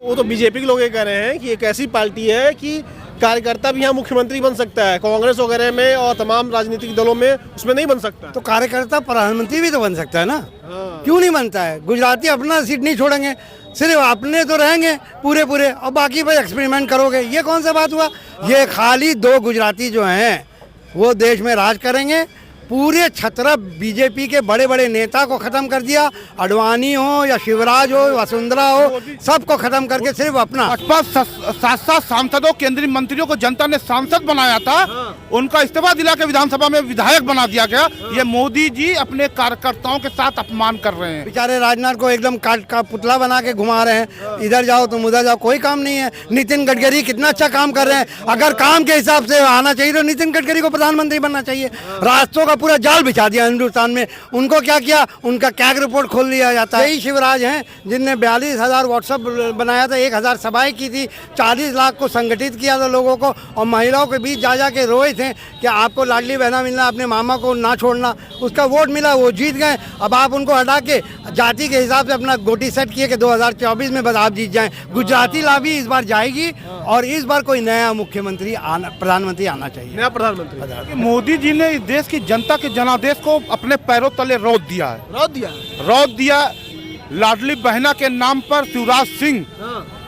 वो तो बीजेपी के लोग ये कह रहे हैं कि एक ऐसी पार्टी है कि कार्यकर्ता भी यहाँ मुख्यमंत्री बन सकता है, कांग्रेस वगैरह में और तमाम राजनीतिक दलों में उसमें नहीं बन सकता। तो कार्यकर्ता प्रधानमंत्री भी तो बन सकता है ना। हाँ। क्यों नहीं बनता है? गुजराती अपना सीट नहीं छोड़ेंगे, सिर्फ अपने तो रहेंगे पूरे और बाकी पर एक्सपेरिमेंट करोगे, ये कौन सा बात हुआ? ये खाली 2 गुजराती जो हैं वो देश में राज करेंगे। पूरे छतरा बीजेपी के बड़े बड़े नेता को खत्म कर दिया, अडवाणी हो या शिवराज हो, वसुंधरा हो, सबको खत्म करके सिर्फ अपना 7 सांसदों केंद्रीय मंत्रियों को जनता ने सांसद बनाया था। उनका इस्तीफा दिला के विधानसभा में विधायक बना दिया गया। ये मोदी जी अपने कार्यकर्ताओं के साथ अपमान कर रहे हैं। बेचारे राजनाथ को एकदम काट का पुतला बना के घुमा रहे हैं, इधर जाओ तुम उधर जाओ, कोई काम नहीं है। नितिन गडकरी कितना अच्छा काम कर रहे हैं, अगर काम के हिसाब से आना चाहिए तो नितिन गडकरी को प्रधानमंत्री बनना चाहिए। रास्तों का पूरा जाल बिछा दिया हिंदुस्तान में। उनको क्या किया? उनका कैग रिपोर्ट खोल लिया जाता है। यही शिवराज हैं जिनने 42,000 व्हाट्सएप बनाया था, 1,000 सभाएं की थी, 40 लाख को संगठित किया था लोगों को, और महिलाओं के बीच जा के रोए थे कि आपको लाडली बहना मिलना, अपने मामा को ना छोड़ना। उसका वोट मिला, वो जीत गए। अब आप उनको हटा के जाति के हिसाब से अपना गोटी सेट किए कि 2024 में बस आप जीत जाएं। गुजराती लाभी इस बार जाएगी और इस बार कोई नया मुख्यमंत्री प्रधानमंत्री आना चाहिए, नया प्रधानमंत्री। मोदी जी ने इस देश की जनता के जनादेश को अपने पैरों तले रोक दिया है। रोक दिया। लाडली बहना के नाम पर शिवराज सिंह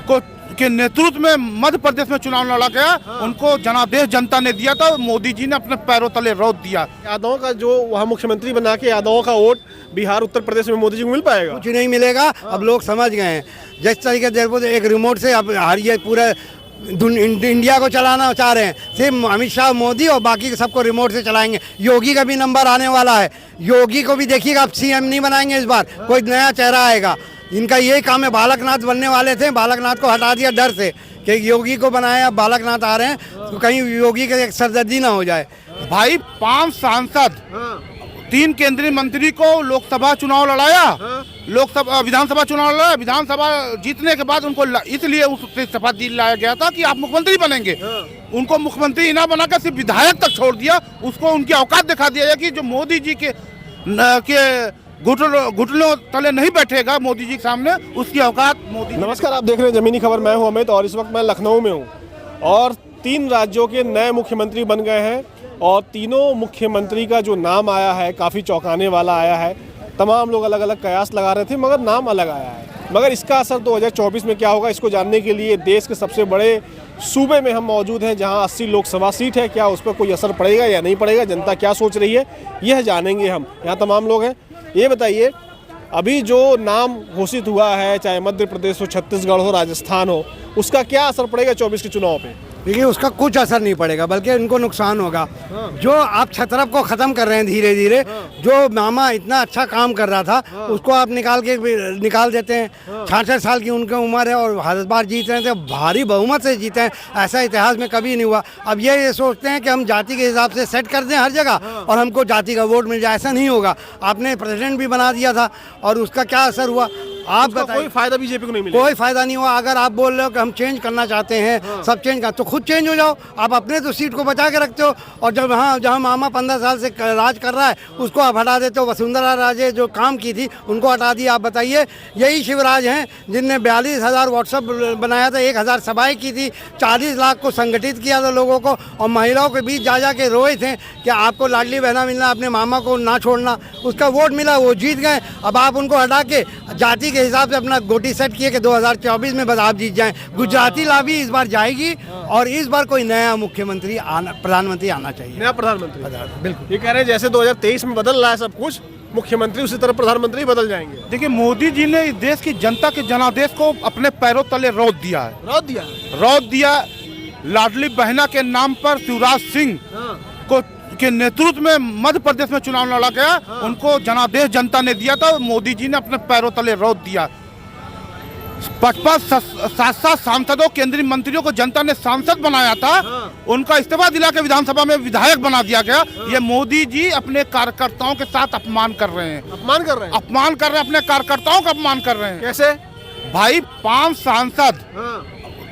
को के नेतृत्व में मध्य प्रदेश में चुनाव लड़ा गया। उनको जनादेश जनता ने दिया था, मोदी जी ने अपने पैरों तले रोक दिया। यादवों का जो वहाँ मुख्यमंत्री बना के यादवों का वोट बिहार उत्तर प्रदेश में मोदी जी को मिल पाएगा? कुछ नहीं मिलेगा। अब लोग समझ गए हैं जिस तरीके से एक रिमोट से अब ये पूरा इंडिया को चलाना चाह रहे हैं। सिर्फ अमित शाह, मोदी और बाकी सबको रिमोट से चलाएंगे। योगी का भी नंबर आने वाला है, योगी को भी देखिएगा, अब सीएम नहीं बनाएंगे इस बार, कोई नया चेहरा आएगा। इनका यही काम है। बालकनाथ बनने वाले थे, बालकनाथ को हटा दिया डर से कि योगी को बनाया, अब बालकनाथ आ रहे हैं तो कहीं योगी के सरदर्दी ना हो जाए। भाई 5 सांसद, 3 केंद्रीय मंत्री को लोकसभा चुनाव लड़ाया, लोकसभा विधानसभा चुनाव लड़ाया। विधानसभा जीतने के बाद उनको इसलिए उससे इस्तीफा दिलाया गया था कि आप मुख्यमंत्री बनेंगे। उनको मुख्यमंत्री ना बनाकर सिर्फ विधायक तक छोड़ दिया। उसको उनकी औकात दिखा दिया कि जो मोदी जी के घुटनों तले नहीं बैठेगा मोदी जी के सामने, उसकी औकात मोदी। नमस्कार, आप देख रहे हैं जमीनी खबर। मैं हूं अमित और इस वक्त मैं लखनऊ में हूं और 3 राज्यों के नए मुख्यमंत्री बन गए हैं और तीनों मुख्यमंत्री का जो नाम आया है काफ़ी चौंकाने वाला आया है। तमाम लोग अलग अलग कयास लगा रहे थे मगर नाम अलग आया है। मगर इसका असर 2024 में क्या होगा, इसको जानने के लिए देश के सबसे बड़े सूबे में हम मौजूद हैं जहां 80 लोकसभा सीट है। क्या उस पर कोई असर पड़ेगा या नहीं पड़ेगा, जनता क्या सोच रही है, यह जानेंगे हम। यहाँ तमाम लोग हैं। ये बताइए, अभी जो नाम घोषित हुआ है, चाहे मध्य प्रदेश हो, छत्तीसगढ़ हो, राजस्थान हो, उसका क्या असर पड़ेगा 24 के चुनाव पे? देखिए, उसका कुछ असर नहीं पड़ेगा, बल्कि इनको नुकसान होगा। जो आप छतरप को खत्म कर रहे हैं धीरे धीरे, जो मामा इतना अच्छा काम कर रहा था उसको आप निकाल देते हैं। 66 साल की उनकी उम्र है और हर बार जीत रहे थे, भारी बहुमत से जीते हैं। ऐसा इतिहास में कभी नहीं हुआ। अब ये सोचते हैं कि हम जाति के हिसाब से सेट कर दें हर जगह और हमको जाति का वोट मिल जाए। ऐसा नहीं होगा। आपने प्रेसिडेंट भी बना दिया था और उसका क्या असर हुआ आप बताइए? कोई फायदा बीजेपी को नहीं मिला। कोई फायदा नहीं हुआ। अगर आप बोल रहे हो कि हम चेंज करना चाहते हैं, सब चेंज कर, तो खुद चेंज हो जाओ। आप अपने तो सीट को बचा के रखते हो और जब जहाँ मामा 15 साल से राज कर रहा है उसको आप हटा देते हो। वसुंधरा राजे जो काम की थी उनको हटा दिया। आप बताइए, यही शिवराज हैं जिनने 42,000 व्हाट्सएप बनाया था, 1,000 सभाएं की थी, 40 लाख को संगठित किया था लोगों को, और महिलाओं के बीच जा के रोए थे कि आपको लाडली बहना मिलना, अपने मामा को ना छोड़ना। उसका वोट मिला, वो जीत गए। अब आप उनको हटा के जाति के हिसाब से अपना गोटी सेट किए कि 2024 में बस आप जीत जाएं। गुजराती लाभी इस बार जाएगी और इस बार कोई नया मुख्यमंत्री प्रधानमंत्री आना चाहिए, नया प्रधानमंत्री। बिल्कुल। ये कह रहे हैं जैसे 2023 में बदल रहा है सब कुछ, मुख्यमंत्री उसी तरह प्रधानमंत्री बदल जाएंगे। देखिए, मोदी जी ने इस देश की जनता के जनादेश को अपने पैरों तले रोक दिया है। रोक दिया। लाडली बहना के नाम पर शिवराज सिंह के नेतृत्व में मध्य प्रदेश में चुनाव लड़ा गया। उनको जनादेश जनता ने दिया था, मोदी जी ने अपने पैरों तले रोक दिया। 7 सांसदों केंद्रीय मंत्रियों को जनता ने सांसद बनाया था। उनका इस्तीफा दिला के विधानसभा में विधायक बना दिया गया। ये मोदी जी अपने कार्यकर्ताओं के साथ अपमान कर रहे हैं। अपमान कर रहे हैं अपने कार्यकर्ताओं का अपमान कर रहे हैं। कैसे? भाई 5 सांसद,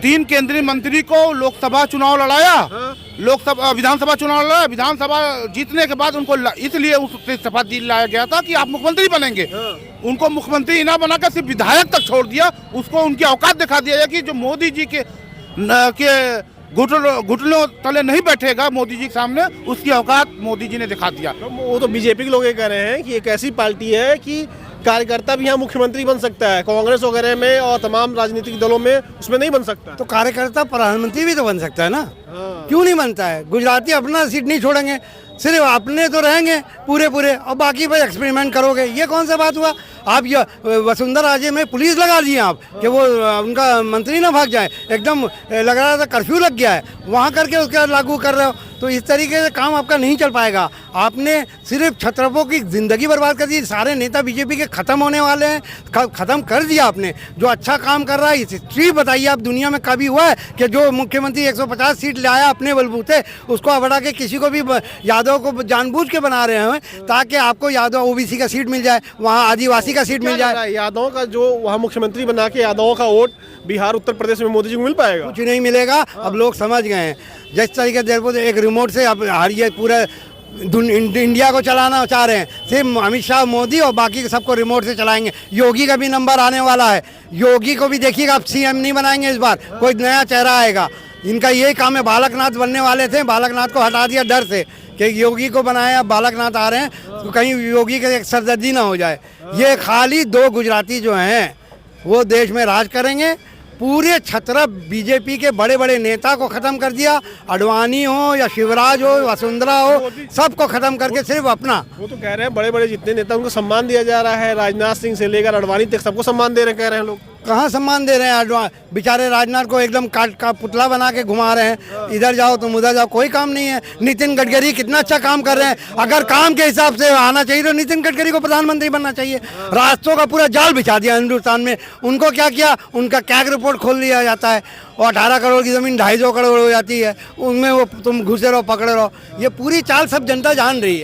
3 केंद्रीय मंत्री को लोकसभा चुनाव लड़ाया, लोकसभा विधानसभा चुनाव लड़ा, विधानसभा जीतने के बाद उनको इसलिए उससे इस्तीफा दिलाया गया था कि आप मुख्यमंत्री बनेंगे। उनको मुख्यमंत्री ना बनाकर सिर्फ विधायक तक छोड़ दिया। उसको उनकी औकात दिखा दिया कि जो मोदी जी के घुटनों तले नहीं बैठेगा मोदी जी के सामने, उसकी औकात मोदी जी ने दिखा दिया। वो तो बीजेपी के लोग ये कह रहे हैं कि एक ऐसी पार्टी है कि कार्यकर्ता भी यहाँ मुख्यमंत्री बन सकता है, कांग्रेस वगैरह में और तमाम राजनीतिक दलों में उसमें नहीं बन सकता। तो कार्यकर्ता प्रधानमंत्री भी तो बन सकता है ना, क्यों नहीं बनता है? गुजराती अपना सीट नहीं छोड़ेंगे, सिर्फ अपने तो रहेंगे पूरे और बाकी भाई एक्सपेरिमेंट करोगे, ये कौन सा बात हुआ? आप ये वसुंधरा राजे में पुलिस लगा दी आप कि वो उनका मंत्री ना भाग जाए, एकदम लग रहा था कर्फ्यू लग गया है, वहाँ करके उसका लागू कर रहे हो। तो इस तरीके से काम आपका नहीं चल पाएगा। आपने सिर्फ छत्रपों की ज़िंदगी बर्बाद कर दी। सारे नेता बीजेपी के ख़त्म होने वाले हैं, ख़त्म कर दिया आपने। जो अच्छा काम कर रहा है, हिस्ट्री बताइए आप, दुनिया में कभी हुआ है कि जो मुख्यमंत्री 150 सीट लाया अपने बलबूते, उसको बढ़ा के किसी को भी यादव को जानबूझ के बना रहे हैं ताकि आपको यादव ओबीसी का सीट मिल जाए, वहाँ आदिवासी का सीट मिल जाए। यादवों का जो वहाँ मुख्यमंत्री बना के यादवों का वोट बिहार उत्तर प्रदेश में मोदी जी को मिल पाएगा? कुछ नहीं मिलेगा। अब लोग समझ गए हैं। जिस तरीके से एक रिमोट से अब ये पूरे इंडिया को चलाना चाह रहे हैं, सिर्फ अमित शाह मोदी और बाकी सबको रिमोट से चलाएंगे। योगी का भी नंबर आने वाला है, योगी को भी देखिएगा, अब सीएम नहीं बनाएंगे इस बार, कोई नया चेहरा आएगा। इनका यही काम है। बालकनाथ बनने वाले थे, बालकनाथ को हटा दिया डर से कि योगी को बनाया, अब बालकनाथ आ रहे हैं तो कहीं योगी के एक सरदर्दी ना हो जाए। ये खाली 2 गुजराती जो हैं वो देश में राज करेंगे। पूरे छत्र बीजेपी के बड़े नेता को खत्म कर दिया, अडवाणी हो या शिवराज हो, वसुंधरा हो, सबको खत्म करके सिर्फ अपना। वो तो कह रहे हैं बड़े जितने नेता उनको सम्मान दिया जा रहा है, राजनाथ सिंह से लेकर अडवाणी तक सबको सम्मान दे रहे, कह रहे हैं लोग। कहाँ सम्मान दे रहे हैं? बेचारे राजनाथ को एकदम काट का पुतला बना के घुमा रहे हैं, इधर जाओ तुम उधर जाओ, कोई काम नहीं है। नितिन गडकरी कितना अच्छा काम कर रहे हैं। अगर काम के हिसाब से आना चाहिए तो नितिन गडकरी को प्रधानमंत्री बनना चाहिए। रास्तों का पूरा जाल बिछा दिया हिंदुस्तान में। उनको क्या किया? उनका कैग रिपोर्ट खोल लिया जाता है और 18 करोड़ की ज़मीन 250 करोड़ हो जाती है, उनमें वो तुम घुसे रहो, पकड़े रहो। ये पूरी चाल सब जनता जान रही है।